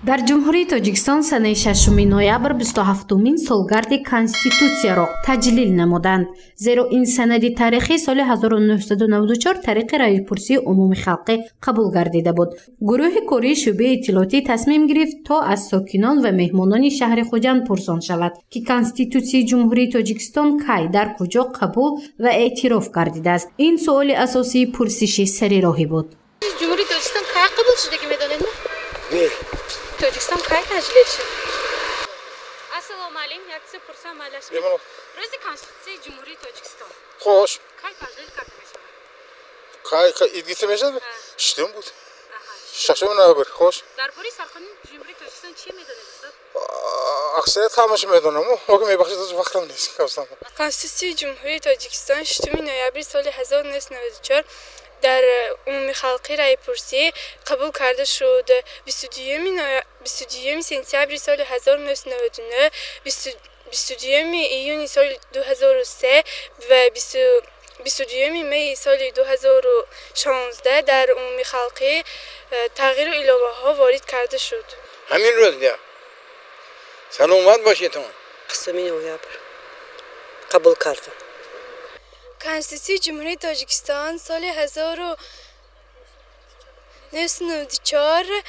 дар ҷумҳурии тоҷикистон санаи 6 ноябр 27-мин солгарди конститутсияро таҷлил намуданд, зеро ин санади таърихӣ соли 1994 тариқи раипурсии умуми халқӣ қабул гардида буд. гурӯҳи кории шӯъбаи иттилоотӣ тасмим гирифт то аз сокинон ва меҳмонони шаҳри хуҷанд пурсон шавад, ки конститутсияи ҷумҳурии тоҷикистон кай, дар куҷо қабул ва эътироф гардидааст. ин суоли асосии пурсиши сарироҳӣ буд. ҷумҳурии тоҷикистон кай қабул шудагӣ медонедми? Тоҷикистон кай таҷлил шуд? Ассалому алайкум, якчиз пурсам алашми. Рӯзи конститутсияи ҷумҳурии тоҷикистон. Хош. Кай таҷлил карда мешавад? Кай идгита мешавад? Штум буд. 6 ноябр, хош. Дар бораи сарқонуни ҷумҳурии тоҷикистон чӣ медонед устод? Аксарият ҳамаша медонам, оги мебахшед аз вақтам нест. Конститутсияи ҷумҳурии тоҷикистон 6 ноябри соли 1994 дар умуми халқи раипурсӣ қабул карда шуд. 22 сентябри соли 1999, 22 июни соли 2003 ва 22 майи соли 2016 дар умуми халқи тағйиру иловаҳо ворид карда шуд. ҳамин рӯз я саломат бошедтон. 6 ноябр қабул кардам. Конститутсияи ҷумҳурии тоҷикистон соли 1994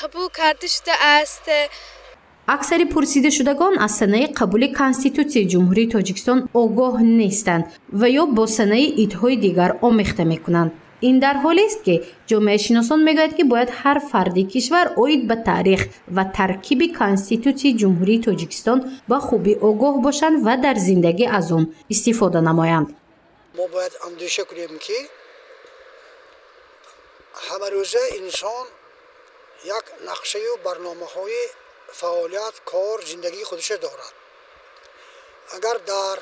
қабул карда шудааст. аксари пурсидашудагон аз санаи қабули конститутсияи ҷумҳурии тоҷикистон огоҳ нестанд ва ё бо санаи идҳои дигар омехта мекунанд. ин дар ҳолест ки ҷомеашиносон мегӯяд ки бояд ҳар фарди кишвар оид ба таърих ва таркиби конститутсияи ҷумҳурии тоҷикистон ба хубӣ огоҳ бошанд ва дар зиндагӣ аз он истифода намоянд. мо бояд андеша кунем ки ҳамарӯза инсон як нақшаю барномаҳои фаъолият, кор, зиндагии худаш дорад. агар дар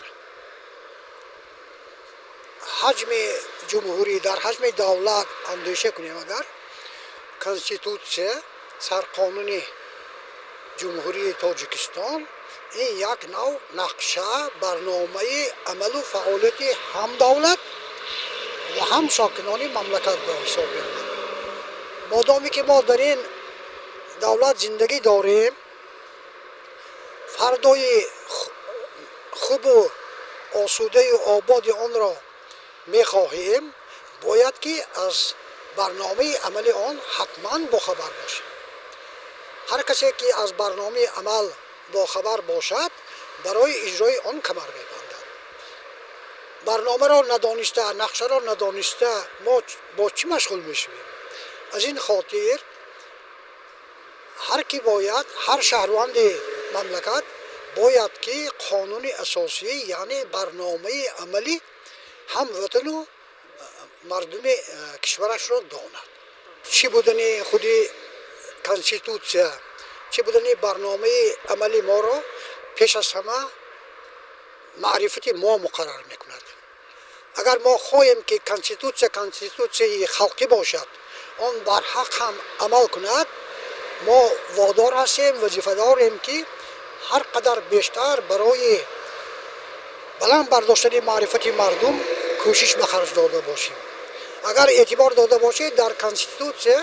ҳаҷми ҷумҳурӣ, дар ҳаҷми давлат андеша кунем, агар конститутсия, сарқонуни ҷумҳурии тоҷикистон ин як нав нақша, барномаи амалу фаъолияти ҳам давлат ва ҳам сокинони мамлакат ба ҳисоб меравад. модоме ки мо дар ин давлат зиндагӣ дорем, фардои хубу осудаю ободи онро мехоҳем, бояд ки аз барномаи амали он ҳатман бохабар бошем. ҳар касе ки аз барномаи амал бохабар бошад, барои иҷрои он камар мебандад. барномаро надониста, нақшаро надониста мо бо чӣ машғул мешавем? аз ин хотир ҳар ки бояд, ҳар шаҳрванди мамлакат бояд ки қонуни асосӣ, яъне барномаи амалӣ ҳамватану мардуми кишварашро донад. чӣ будани худи конститутсия, чӣ будани барномаи амали моро пеш аз ҳама маърифати мо муқаррар мекунад. агар мо хоҳем ки конститутсияи халқӣ бошад, он барҳақ ҳам амал кунад, мо водор ҳастем, вазифадорем ки ҳар қадар бештар барои баланд бардоштани маърифати мардум кӯшиш ба харҷ дода бошем. агар эътибор дода бошед, дар конститутсия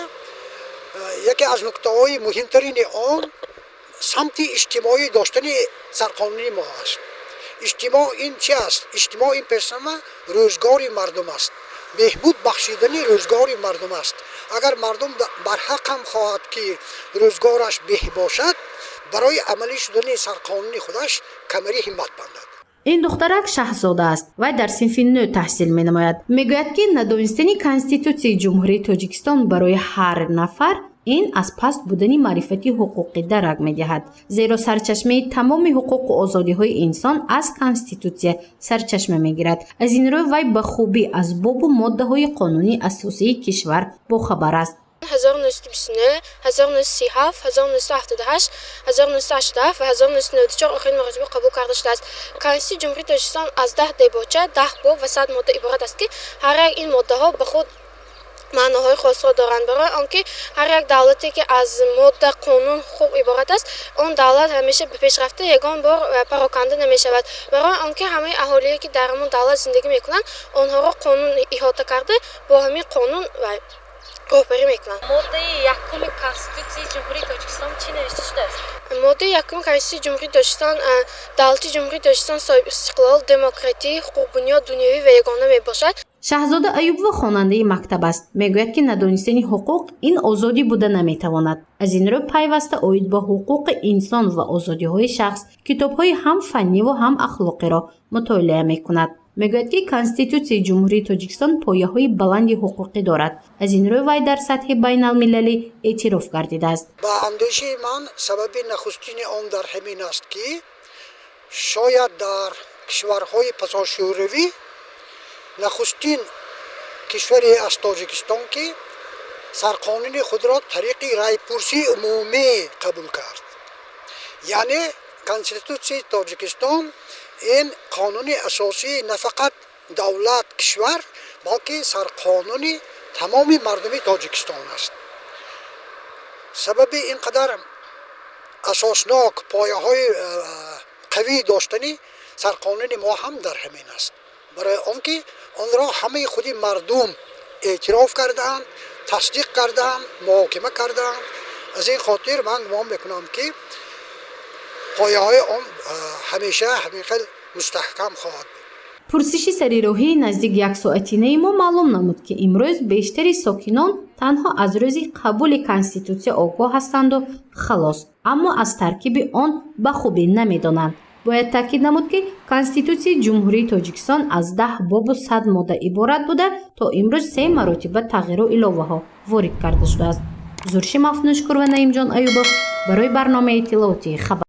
яке аз нуктаҳои муҳимтарини он самти иҷтимоӣ доштани сарқонуни мо аст. иҷтимоъ ин чӣ аст? иҷтимоъ ин пешсама рӯзгори мардум аст, беҳбуд бахшидани рӯзгори мардум аст. агар мардум барҳақ ҳам хоҳад ки рӯзгораш беҳ бошад, барои амалӣ шудани сарқонуни худаш камари ҳиммат бандад. ин духтарак шаҳзода аст. вай дар синфи 9 таҳсил менамояд. мегӯяд ки надонистани конститутсияи ҷумҳурии тоҷикистон барои ҳар нафар ин аз паст будани маърифати ҳуқуқӣ дарак медиҳад, зеро сарчашмаи тамоми ҳуқуқу озодиҳои инсон аз конститутсия сарчашма мегирад. аз ин рӯ вай ба хубӣ аз бобу моддаҳои қонуни асосии кишвар бохабар аст. 1929, 1937, 1978, 1987 ва 1994 охирин маротиба қабул карда шудааст. Конститутсияи ҷумҳурии тоҷикистон аз 10 дебоча, 10 боб ва 100 модда иборат аст ки ҳар як ин моддаҳо ба худ маъноҳои хосро доранд. барои он ки ҳар як давлате ки аз модда, қонун, ҳуқуқ иборат аст, он давлат ҳамеша ба пешрафта ягон бор пароканда намешавад. барои он ки ҳамаи аҳолие ки дар ҳамон давлат зиндагӣ мекунанд, онҳоро қонун иҳота карда, бо ҳамин қонун راهبری میکنن. ماده یکم کنستیتوسیای جمهوری تاجیکستان چی نوشته شده است؟ ماده یکم کنستیتوسیای جمهوری تاجیکستان دولت جمهوری تاجیکستان صاحب استقلال، دموکراتی، حقوق بنیاد دنیوی و یگانه میباشد. شاهزاده ایوب خواننده مکتب است. میگوید که ندانستن حقوق این آزادی بوده نمیتواند. از این رو پیوسته اوید با حقوق انسان و آزادی های شخص کتاب‌های هم فنی و هم اخلاقی را مطالعه میکند. میگوید که کنستیتوسیای جمهوری تاجیکستان پایه‌های بلندی حقوقی دارد. از این رو وی در سطح بین المللی اعتراف گردیده است. با اندیشه من سبب نخستین آن در همین است که شاید در کشورهای پساشوروی نخستین کشوری از تاجیکستان که سرقانون خود را طریق رایپرسی عمومی قبول کرد. یعنی کنستیتوسیای تاجیکستان این قانون اساسی نه فقط دولت کشور بلکه سرقانون تمام مردم تاجیکستان است. سبب اینقدر اساسناک پایه‌های قوی داشتنی سرقانون ما هم در همین است. برای آنکه آن را همه خودی مردم اعتراف کردند، تصدیق کردند، محاکمه کردند. از این خاطر من گمان میکنم که پایه‌های آن همیشه همینقدر مستحکم خواهد بود. پرسشی سریراهی نزدیک یک ساعتی ما معلوم نمود که امروز بیشتری ساکنان تنها از روز قبول کنستیتوسیه آگاه هستند و خلاص، اما از ترکیب آن به خوبی نمیدانند. باید تاکید نمود که کنستیتوسیای جمهوری تاجیکستان از 10 باب و 100 ماده عبارت بوده تا امروز 3 مراتبه تغییر و الوه ها وارد کرده شده است. زورشی مفنوشکر و نعیم جان ایوبов برای برنامه اطلاعاتی خبر